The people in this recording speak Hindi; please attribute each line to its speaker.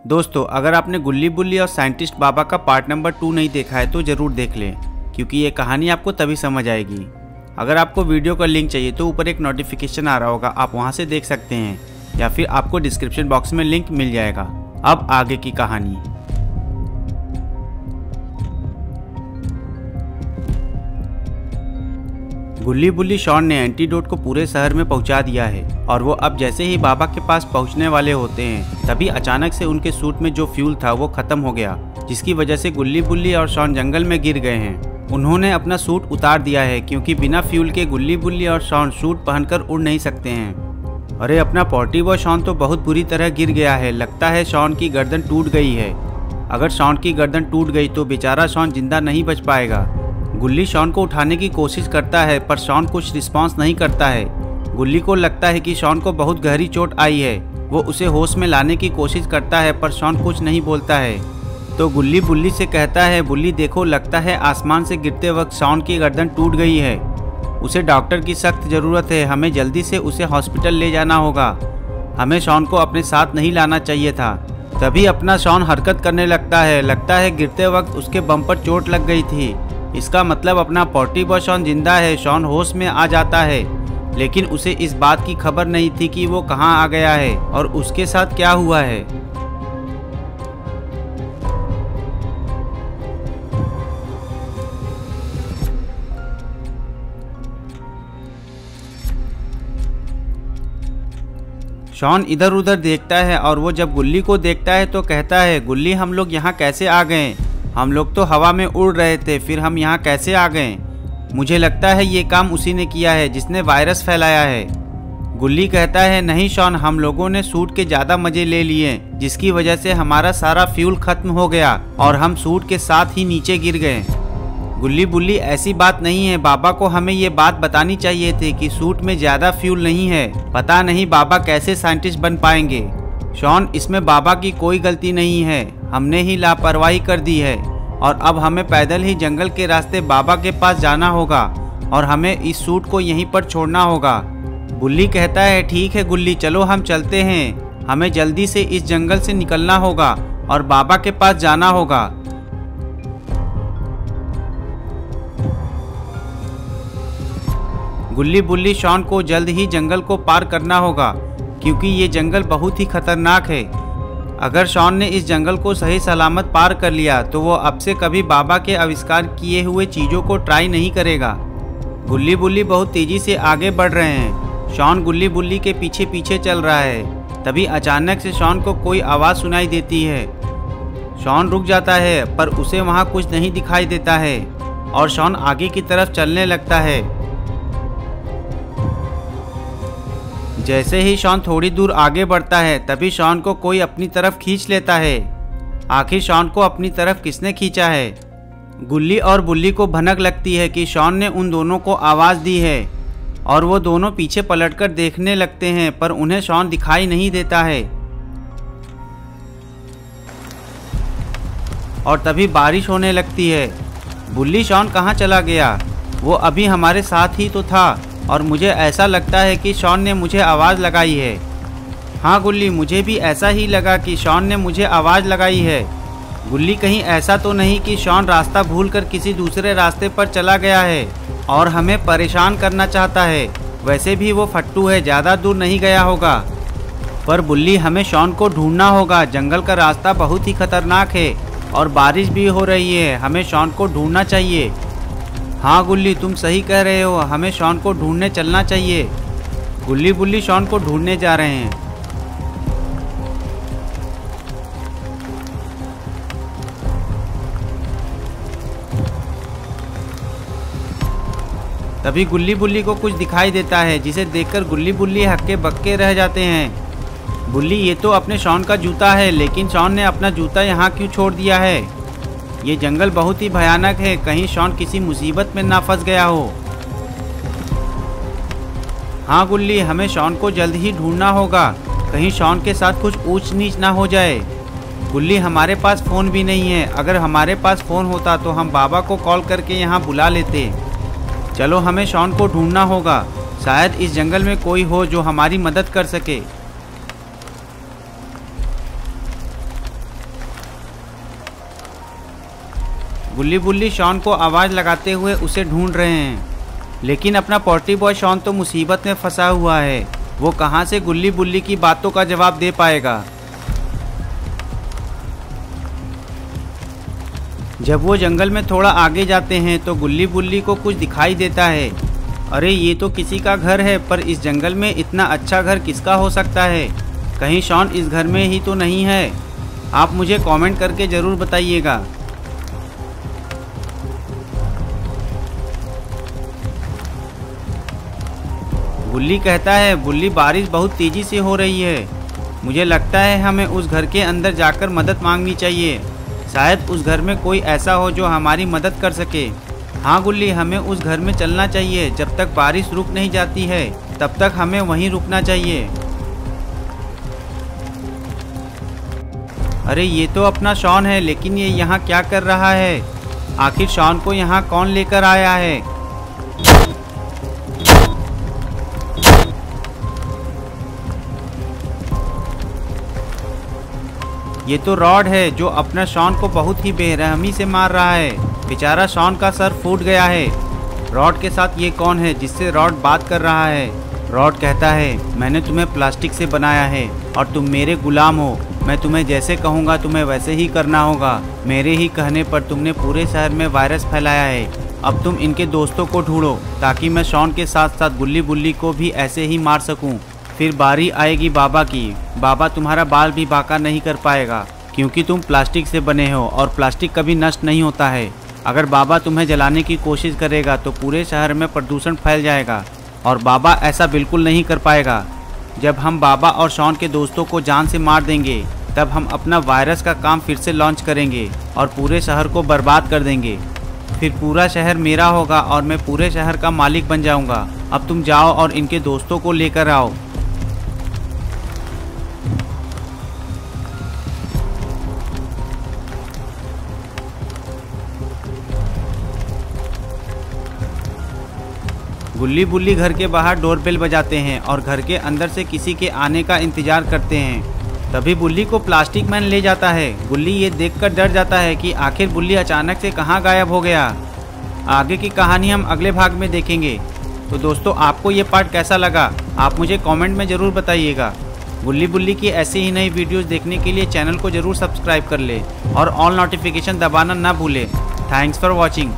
Speaker 1: दोस्तों, अगर आपने गुल्ली बुल्ली और साइंटिस्ट बाबा का पार्ट नंबर 2 नहीं देखा है तो ज़रूर देख लें, क्योंकि ये कहानी आपको तभी समझ आएगी। अगर आपको वीडियो का लिंक चाहिए तो ऊपर एक नोटिफिकेशन आ रहा होगा, आप वहां से देख सकते हैं, या फिर आपको डिस्क्रिप्शन बॉक्स में लिंक मिल जाएगा। अब आगे की कहानी। गुल्ली बुल्ली शॉन ने एंटीडोट को पूरे शहर में पहुंचा दिया है और वो अब जैसे ही बाबा के पास पहुंचने वाले होते हैं तभी अचानक से उनके सूट में जो फ्यूल था वो खत्म हो गया, जिसकी वजह से गुल्ली बुल्ली और शॉन जंगल में गिर गए हैं। उन्होंने अपना सूट उतार दिया है क्योंकि बिना फ्यूल के गुल्ली बुल्ली और शॉन सूट पहनकर उड़ नहीं सकते हैं। अरे अपना पोर्टी बॉय शॉन तो बहुत बुरी तरह गिर गया है, लगता है शॉन की गर्दन टूट गई है। अगर शॉन की गर्दन टूट गई तो बेचारा शॉन जिंदा नहीं बच पाएगा। गुल्ली शॉन को उठाने की कोशिश करता है पर शॉन कुछ रिस्पांस नहीं करता है। गुल्ली को लगता है कि शॉन को बहुत गहरी चोट आई है। वो उसे होश में लाने की कोशिश करता है पर शॉन कुछ नहीं बोलता है। तो गुल्ली बुल्ली से कहता है, बुल्ली देखो, लगता है आसमान से गिरते वक्त शॉन की गर्दन टूट गई है। उसे डॉक्टर की सख्त ज़रूरत है, हमें जल्दी से उसे हॉस्पिटल ले जाना होगा। हमें शॉन को अपने साथ नहीं लाना चाहिए था। तभी अपना शॉन हरकत करने लगता है गिरते वक्त उसके बम पर चोट लग गई थी। इसका मतलब अपना पोर्टी बॉय शॉन जिंदा है। शॉन होश में आ जाता है, लेकिन उसे इस बात की खबर नहीं थी कि वो कहाँ आ गया है और उसके साथ क्या हुआ है। शॉन इधर उधर देखता है और वो जब गुल्ली को देखता है तो कहता है, गुल्ली हम लोग यहाँ कैसे आ गए? हम लोग तो हवा में उड़ रहे थे, फिर हम यहाँ कैसे आ गए? मुझे लगता है ये काम उसी ने किया है जिसने वायरस फैलाया है। गुल्ली कहता है, नहीं शॉन, हम लोगों ने सूट के ज़्यादा मज़े ले लिए, जिसकी वजह से हमारा सारा फ्यूल खत्म हो गया और हम सूट के साथ ही नीचे गिर गए। गुल्ली बुल्ली, ऐसी बात नहीं है, बाबा को हमें ये बात बतानी चाहिए थी कि सूट में ज़्यादा फ्यूल नहीं है। पता नहीं बाबा कैसे साइंटिस्ट बन पाएंगे। शॉन, इसमें बाबा की कोई गलती नहीं है, हमने ही लापरवाही कर दी है और अब हमें पैदल ही जंगल के रास्ते बाबा के पास जाना होगा और हमें इस सूट को यहीं पर छोड़ना होगा। बुल्ली कहता है, ठीक है गुल्ली, चलो हम चलते हैं, हमें जल्दी से इस जंगल से निकलना होगा और बाबा के पास जाना होगा। गुल्ली बुल्ली शॉन को जल्द ही जंगल को पार करना होगा क्योंकि ये जंगल बहुत ही खतरनाक है। अगर शॉन ने इस जंगल को सही सलामत पार कर लिया तो वो अब से कभी बाबा के आविष्कार किए हुए चीज़ों को ट्राई नहीं करेगा। गुल्ली बुल्ली बहुत तेज़ी से आगे बढ़ रहे हैं। शॉन गुल्ली बुल्ली के पीछे पीछे चल रहा है। तभी अचानक से शॉन को कोई आवाज़ सुनाई देती है। शॉन रुक जाता है पर उसे वहाँ कुछ नहीं दिखाई देता है और शॉन आगे की तरफ चलने लगता है। जैसे ही शॉन थोड़ी दूर आगे बढ़ता है तभी शॉन को कोई अपनी तरफ खींच लेता है। आखिर शॉन को अपनी तरफ किसने खींचा है? गुल्ली और बुल्ली को भनक लगती है कि शॉन ने उन दोनों को आवाज़ दी है और वो दोनों पीछे पलटकर देखने लगते हैं पर उन्हें शॉन दिखाई नहीं देता है। और तभी बारिश होने लगती है। बुल्ली, शॉन कहाँ चला गया? वो अभी हमारे साथ ही तो था और मुझे ऐसा लगता है कि शॉन ने मुझे आवाज़ लगाई है। हाँ गुल्ली, मुझे भी ऐसा ही लगा कि शॉन ने मुझे आवाज़ लगाई है। गुल्ली, कहीं ऐसा तो नहीं कि शॉन रास्ता भूलकर किसी दूसरे रास्ते पर चला गया है और हमें परेशान करना चाहता है? वैसे भी वो फट्टू है, ज़्यादा दूर नहीं गया होगा। पर बुल्ली, हमें शॉन को ढूंढना होगा, जंगल का रास्ता बहुत ही खतरनाक है और बारिश भी हो रही है, हमें शॉन को ढूंढना चाहिए। हाँ गुल्ली, तुम सही कह रहे हो, हमें शॉन को ढूंढने चलना चाहिए। गुल्ली बुल्ली शॉन को ढूंढने जा रहे हैं। तभी गुल्ली बुल्ली को कुछ दिखाई देता है जिसे देखकर गुल्ली बुल्ली हक्के बक्के रह जाते हैं। बुल्ली, ये तो अपने शॉन का जूता है, लेकिन शॉन ने अपना जूता यहाँ क्यों छोड़ दिया है? ये जंगल बहुत ही भयानक है, कहीं शॉन किसी मुसीबत में ना फंस गया हो। हाँ गुल्ली, हमें शॉन को जल्द ही ढूंढना होगा, कहीं शॉन के साथ कुछ ऊंच नीच ना हो जाए। गुल्ली, हमारे पास फ़ोन भी नहीं है, अगर हमारे पास फ़ोन होता तो हम बाबा को कॉल करके यहाँ बुला लेते। चलो, हमें शॉन को ढूंढना होगा, शायद इस जंगल में कोई हो जो हमारी मदद कर सके। गुल्ली बुल्ली शॉन को आवाज़ लगाते हुए उसे ढूंढ रहे हैं, लेकिन अपना पोल्ट्री बॉय शॉन तो मुसीबत में फंसा हुआ है। वो कहाँ से गुल्ली बुल्ली की बातों का जवाब दे पाएगा। जब वो जंगल में थोड़ा आगे जाते हैं तो गुल्ली बुल्ली को कुछ दिखाई देता है। अरे ये तो किसी का घर है, पर इस जंगल में इतना अच्छा घर किसका हो सकता है? कहीं शॉन इस घर में ही तो नहीं है? आप मुझे कमेंट करके ज़रूर बताइएगा। गुल्ली कहता है, बुल्ली बारिश बहुत तेज़ी से हो रही है, मुझे लगता है हमें उस घर के अंदर जाकर मदद मांगनी चाहिए। शायद उस घर में कोई ऐसा हो जो हमारी मदद कर सके। हाँ गुल्ली, हमें उस घर में चलना चाहिए। जब तक बारिश रुक नहीं जाती है तब तक हमें वहीं रुकना चाहिए। अरे ये तो अपना शॉन है, लेकिन ये यहाँ क्या कर रहा है? आखिर शॉन को यहाँ कौन लेकर आया है? ये तो रॉड है जो अपना शॉन को बहुत ही बेरहमी से मार रहा है। बेचारा शॉन का सर फूट गया है। रॉड के साथ ये कौन है जिससे रॉड बात कर रहा है? रॉड कहता है, मैंने तुम्हें प्लास्टिक से बनाया है और तुम मेरे गुलाम हो। मैं तुम्हें जैसे कहूँगा तुम्हें वैसे ही करना होगा। मेरे ही कहने पर तुमने पूरे शहर में वायरस फैलाया है। अब तुम इनके दोस्तों को ढूंढो ताकि मैं शॉन के साथ साथ गुल्ली बुल्ली को भी ऐसे ही मार सकूं। फिर बारी आएगी बाबा की। बाबा तुम्हारा बाल भी बांका नहीं कर पाएगा क्योंकि तुम प्लास्टिक से बने हो और प्लास्टिक कभी नष्ट नहीं होता है। अगर बाबा तुम्हें जलाने की कोशिश करेगा तो पूरे शहर में प्रदूषण फैल जाएगा और बाबा ऐसा बिल्कुल नहीं कर पाएगा। जब हम बाबा और शॉन के दोस्तों को जान से मार देंगे तब हम अपना वायरस का काम फिर से लॉन्च करेंगे और पूरे शहर को बर्बाद कर देंगे। फिर पूरा शहर मेरा होगा और मैं पूरे शहर का मालिक बन जाऊंगा। अब तुम जाओ और इनके दोस्तों को लेकर आओ। गुल्ली बुल्ली घर के बाहर डोरबेल बजाते हैं और घर के अंदर से किसी के आने का इंतजार करते हैं। तभी बुल्ली को प्लास्टिक मैन ले जाता है। गुल्ली ये देखकर डर जाता है कि आखिर बुल्ली अचानक से कहाँ गायब हो गया। आगे की कहानी हम अगले भाग में देखेंगे। तो दोस्तों, आपको ये पार्ट कैसा लगा आप मुझे कमेंट में ज़रूर बताइएगा। गुल्ली बुल्ली की ऐसी ही नई वीडियोस देखने के लिए चैनल को ज़रूर सब्सक्राइब कर ले और ऑल नोटिफिकेशन दबाना ना भूले। Thanks for watching.